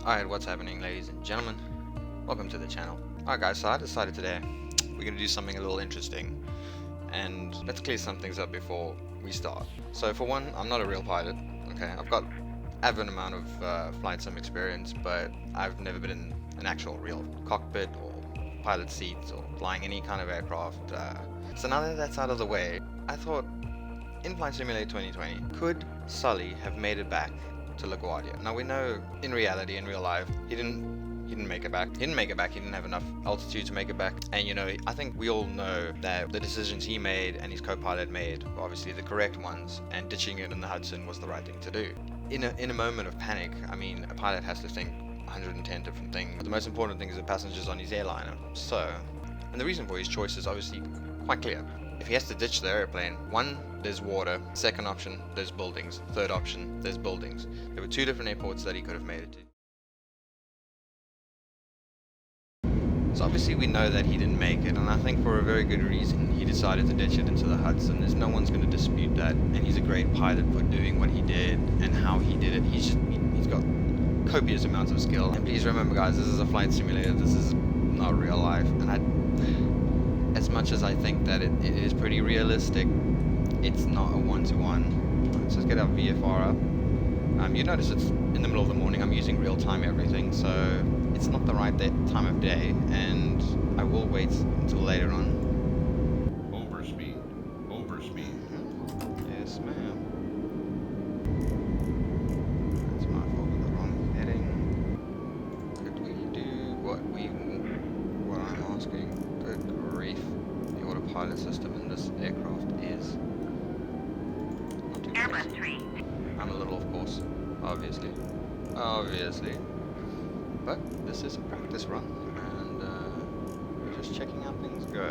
Alright, what's happening, ladies and gentlemen? Welcome to the channel. Alright guys, so I decided today we're going to do something a little interesting, and let's clear some things up before we start. So for one, I'm not a real pilot, okay? I've got an amount of flight sim experience, but I've never been in an actual real cockpit or pilot seats or flying any kind of aircraft. So now that that's out of the way, I thought, in Flight Simulator 2020, could Sully have made it back to LaGuardia? Now we know in reality, in real life, he didn't make it back. He didn't have enough altitude to make it back. And you know, I think we all know that the decisions he made and his co-pilot made were obviously the correct ones, and ditching it in the Hudson was the right thing to do. In a moment of panic, I mean, a pilot has to think 110 different things. But the most important thing is the passengers on his airliner. So, and the reason for his choice is obviously quite clear. If he has to ditch the airplane, one, there's water. Second option, there's buildings. Third option, there's buildings. There were two different airports that he could have made it to. So obviously we know that he didn't make it, and I think for a very good reason he decided to ditch it into the Hudson. There's no one's going to dispute that, and he's a great pilot for doing what he did and how he did it. He's got copious amounts of skill. And please remember, guys, this is a flight simulator. This is not real life, and as much as I think that it is pretty realistic, it's not a one-to-one. Let's just get our VFR up. You notice it's in the middle of the morning. I'm using real-time everything, so it's not the right time of day, and I will wait until later on. Overspeed. Yes, ma'am. That's my fault with the wrong heading. Could we do what I'm asking? Good grief. The autopilot system in this aircraft is not too great. I'm a little, of course, obviously, but this is a practice run, and we're just checking how things go.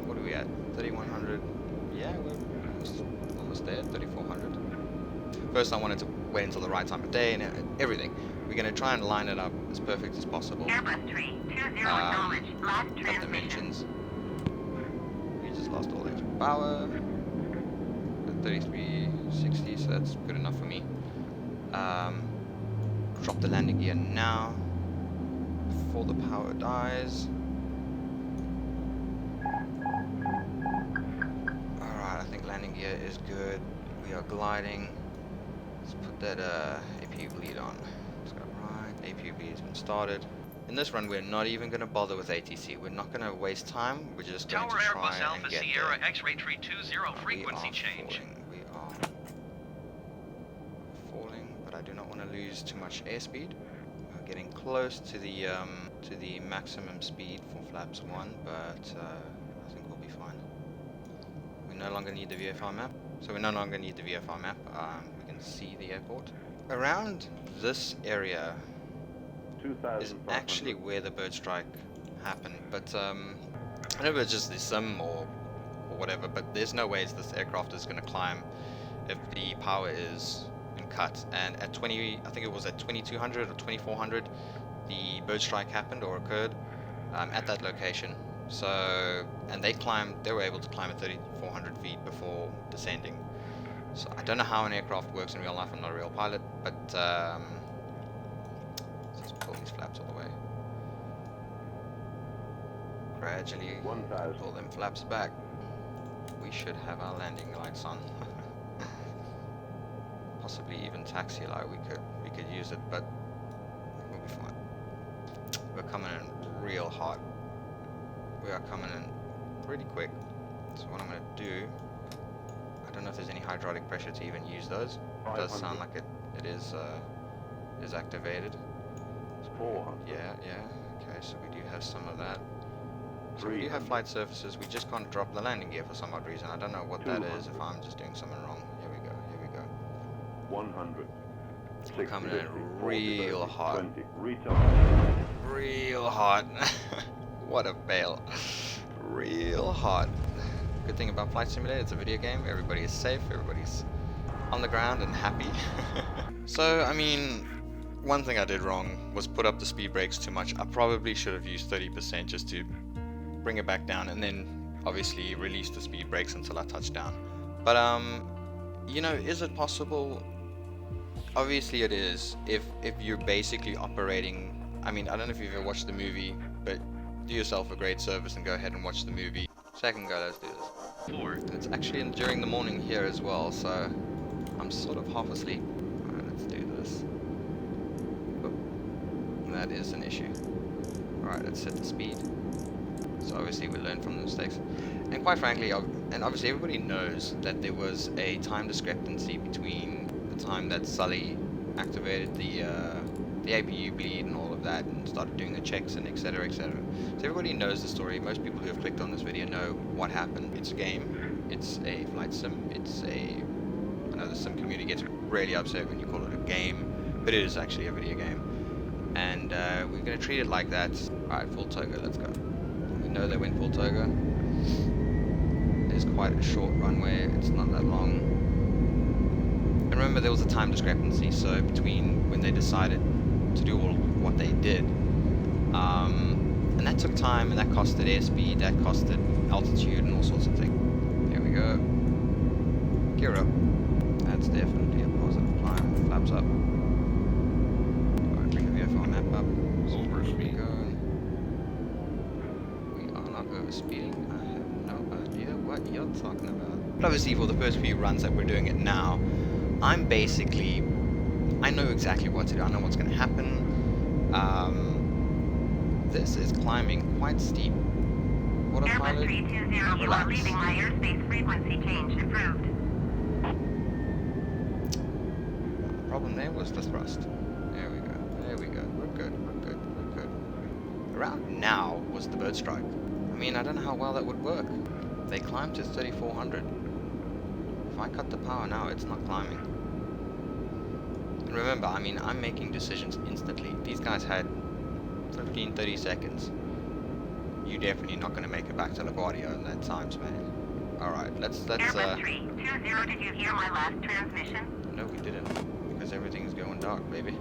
What are we at? 3100? Yeah, we're almost there. 3400. First, I wanted to wait until the right time of day and everything. We're going to try and line it up as perfect as possible. Cut dimensions. We just lost all extra power. 3360, so that's good enough for me. Drop the landing gear now before the power dies. Alright, I think landing gear is good. We are gliding. Let's put that APU bleed on. Let's go right. APU bleed has been started. In this run, we're not even going to bother with ATC. We're not going to waste time. We're just going to try Airbus and Alpha get Sierra there. X-ray 320 frequency change. We are falling, but I do not want to lose too much airspeed. We're getting close to the maximum speed for flaps 1, but I think we'll be fine. We no longer need the VFR map. So we no longer need the VFR map. We can see the airport. Around this area is actually where the bird strike happened, but I don't know if it's just the sim or whatever, but there's no ways this aircraft is going to climb if the power is been cut. And at I think it was at 2200 or 2400, the bird strike happened or occurred at that location. So, and they were able to climb at 3400 feet before descending. So I don't know how an aircraft works in real life. I'm not a real pilot, but let's pull these flaps all the way. Gradually pull them flaps back. We should have our landing lights on. Possibly even taxi light. We could use it, but we'll be fine. We're coming in real hot. We are coming in pretty quick. So what I'm going to do, I don't know if there's any hydraulic pressure to even use those. It does sound like it is activated. It's 400. Yeah. Okay, so we do have some of that. So we do have flight surfaces. We just can't drop the landing gear for some odd reason. I don't know what that is. If I'm just doing something wrong. Here we go. 100. We're coming in real hot. 20. Real hot. What a fail. Real hot. Good thing about Flight Simulator, it's a video game. Everybody is safe. Everybody's on the ground and happy. So, I mean, one thing I did wrong was put up the speed brakes too much. I probably should have used 30% just to bring it back down, and then obviously release the speed brakes until I touch down. But you know, is it possible? obviously it is. If you're basically operating, I mean, I don't know if you've ever watched the movie, but do yourself a great service and go ahead and watch the movie. Second go, let's do this. 4. And it's actually during the morning here as well, so I'm sort of half asleep. Alright, let's do this. Oh, that is an issue. Alright, let's set the speed. So obviously we learn from the mistakes. And quite frankly, and obviously everybody knows that there was a time discrepancy between the time that Sully activated the APU bleed and all of that and started doing the checks and etc, etc. So everybody knows the story. Most people who have clicked on this video know what happened. It's a game, it's a flight sim, I know the sim community gets really upset when you call it a game, but it is actually a video game. And we're going to treat it like that. Alright, full toga, let's go. We know they went full toga. There's quite a short runway, it's not that long. And remember, there was a time discrepancy, so between when they decided to do all of what they did. And that took time, and that costed airspeed, that costed altitude, and all sorts of things. Here we go. Gear up. That's definitely a positive climb. Flaps up. Alright, bring the VFR map up. Overspeed. We are not overspeeding. I have no idea what you're talking about. But obviously, for the first few runs that we're doing it now, I know exactly what to do. I know what's going to happen. This is climbing quite steep. Autopilot, Airbus 320, you are relax. leaving my airspace frequency change approved. The problem there was the thrust. There we go. There we go. We're good. We're good. We're good. Around now was the bird strike. I mean, I don't know how well that would work. They climbed to 3,400. If I cut the power now, it's not climbing. And remember, I mean, I'm making decisions instantly. These guys had 15, 30 seconds. You're definitely not going to make it back to LaGuardia in that time span. Alright, let's Airbus 320, did you hear my last transmission? no, we didn't, because everything's going dark, baby.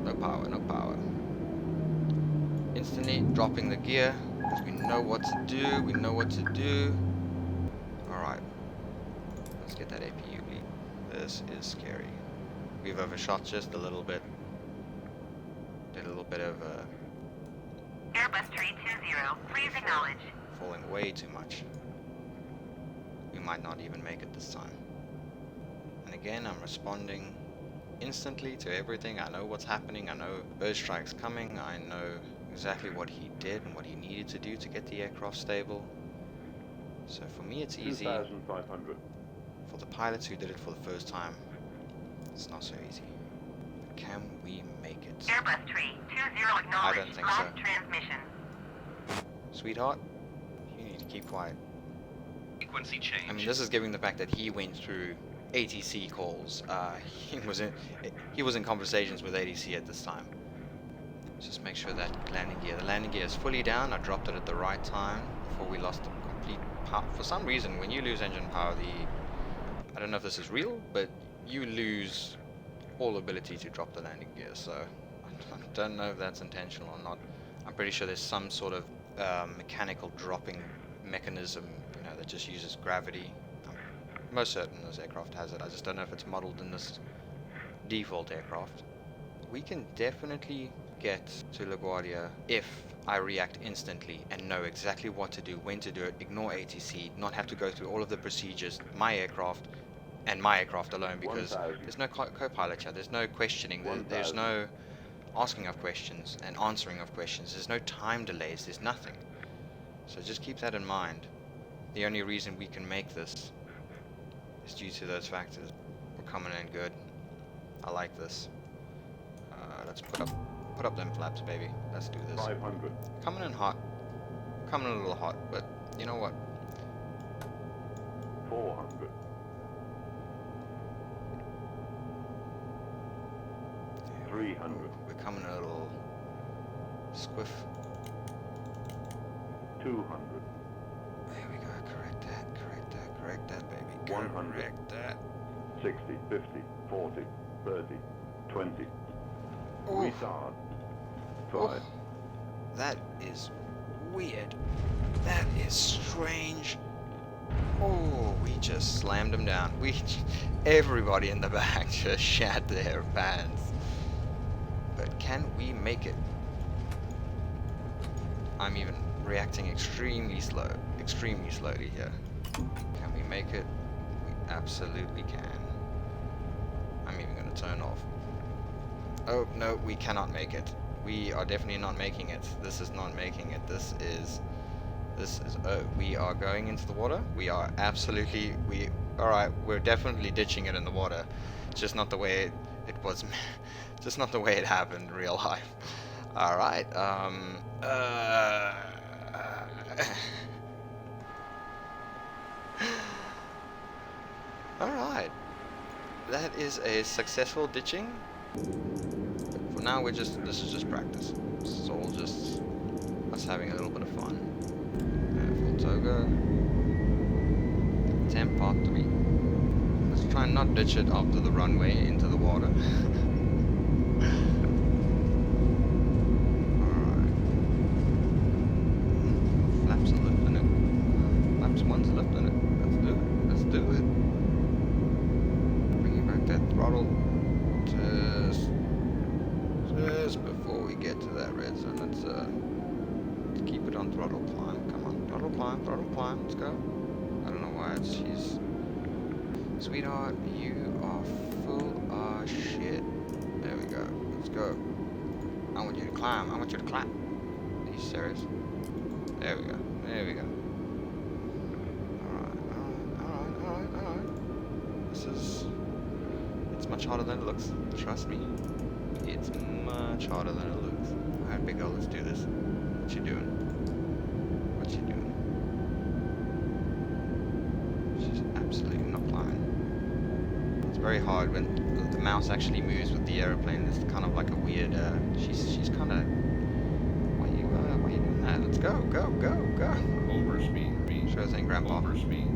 No power, no power. Instantly dropping the gear, because we know what to do, we know what to do. Alright, let's get that APU bleed. This is scary. We've overshot just a little bit. Did a little bit of Airbus 320, please acknowledge. falling way too much. We might not even make it this time. And again, I'm responding instantly to everything. I know what's happening. I know bird strike's coming. I know exactly what he did and what he needed to do to get the aircraft stable. So for me, it's easy. 2,500. For the pilots who did it for the first time, it's not so easy. But can we make it? Airbus 320, I don't acknowledge think last so. transmission. Sweetheart, you need to keep quiet. Frequency change. I mean, this is given the fact that he went through ATC calls. He was in conversations with ATC at this time. Just make sure that the landing gear is fully down. I dropped it at the right time before we lost the complete power. For some reason, when you lose engine power, I don't know if this is real, but you lose all ability to drop the landing gear. So I don't know if that's intentional or not. I'm pretty sure there's some sort of mechanical dropping mechanism, that just uses gravity. I'm most certain this aircraft has it. I just don't know if it's modeled in this default aircraft. We can definitely get to LaGuardia if I react instantly and know exactly what to do, when to do it, ignore ATC, not have to go through all of the procedures, my aircraft and my aircraft alone, because 1,000. there's no co-pilot here, there's no questioning, there's no asking of questions and answering of questions, there's no time delays, there's nothing. So just keep that in mind. The only reason we can make this is due to those factors. We're coming in good. I like this. Let's put up them flaps, baby. Let's do this. 500. Coming in hot. Coming in a little hot, but you know what? 400. Yeah, 300. we're coming in a little squiff. 200. There we go. Correct that, baby. 100. Correct that. 60, 50, 40, 30, 20. Oof. Retard. Oh, 5. that is weird. That is strange. Oh, we just slammed him down. Everybody in the back just shat their pants. But can we make it? I'm even reacting extremely slowly here. Can we make it? We absolutely can. I'm even going to turn off. Oh, no, we cannot make it. We are definitely not making it. This is not making it. We are going into the water. We are absolutely, alright, we're definitely ditching it in the water. It's just not the way it was, just not the way it happened in real life. Alright, alright. That is a successful ditching. But for now, this is just practice. This is all just us having a little bit of fun. Full toga. Temp part 3. Let's try and not ditch it after the runway into the water. Alright. Flaps are lifting it. Flaps 1's lifting it. Let's do it. Let's do it. Bringing back that throttle. Just before we get to that red zone, let's keep it on throttle climb. Come on, throttle climb, let's go. I don't know why she's... Sweetheart, you are full of shit. There we go, let's go. I want you to climb, Are you serious? There we go. Alright. It's much harder than it looks, trust me. It's much harder than it looks. Alright, big girl, let's do this. What you doing? She's absolutely not flying. It's very hard when the mouse actually moves with the aeroplane. It's kind of like a weird, she's kind of... Why are you doing that? Let's go. Overspeed. Sure thing, Grandpa. Overspeed.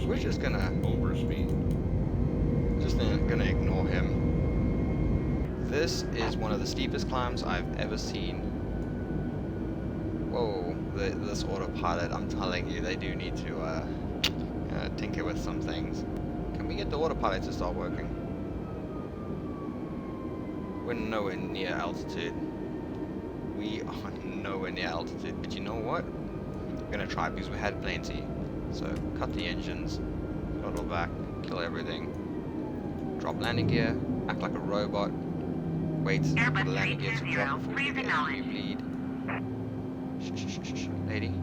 We're just gonna ignore him. This is one of the steepest climbs I've ever seen. Whoa, this autopilot, I'm telling you, they do need to tinker with some things. Can we get the autopilot to start working? We're nowhere near altitude. We are nowhere near altitude, but you know what? We're gonna try because we had plenty. So, cut the engines, throttle back, kill everything. Drop landing gear, act like a robot. Wait for the landing gear to drop before you get you bleed. Shh. Lady,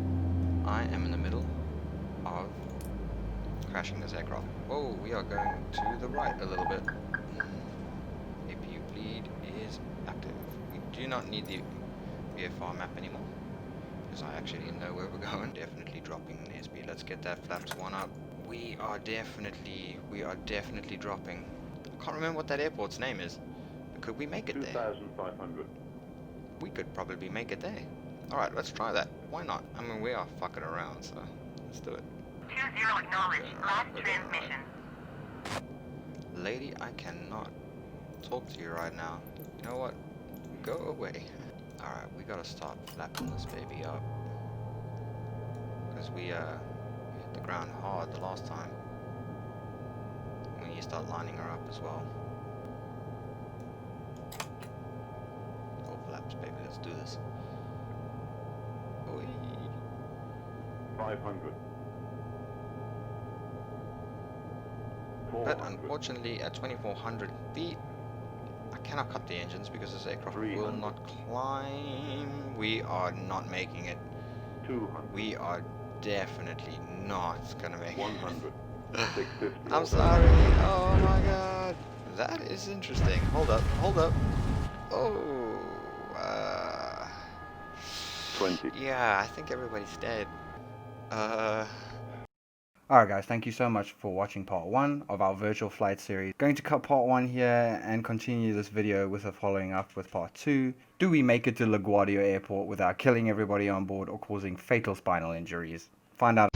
I am in the middle of crashing this aircraft. Whoa, we are going to the right a little bit. APU bleed is active. We do not need the VFR map anymore, because I actually know where we're going. Definitely dropping the airspeed. Let's get that flaps 1 up. We are definitely dropping. I can't remember what that airport's name is. Could we make it there? 2,500. We could probably make it there. Alright, let's try that. Why not? I mean, we are fucking around, so let's do it. 20 acknowledged. Last transmission. Lady, I cannot talk to you right now. You know what? Go away. Alright, we gotta start flapping this baby up. Because we hit the ground hard the last time. We need to start lining her up as well. Full flaps, baby, let's do this. Oi. 500. But 400. unfortunately, at 2,400 feet, I cannot cut the engines because this aircraft will 300. not climb. We are not making it. 200. We are definitely not gonna make 100. 650. I'm sorry. Oh my god. That is interesting. Hold up. Oh. 20. Yeah, I think everybody's dead. Alright guys, thank you so much for watching part 1 of our virtual flight series. Going to cut part 1 here and continue this video with a following up with part 2. Do we make it to LaGuardia airport without killing everybody on board or causing fatal spinal injuries? Find out.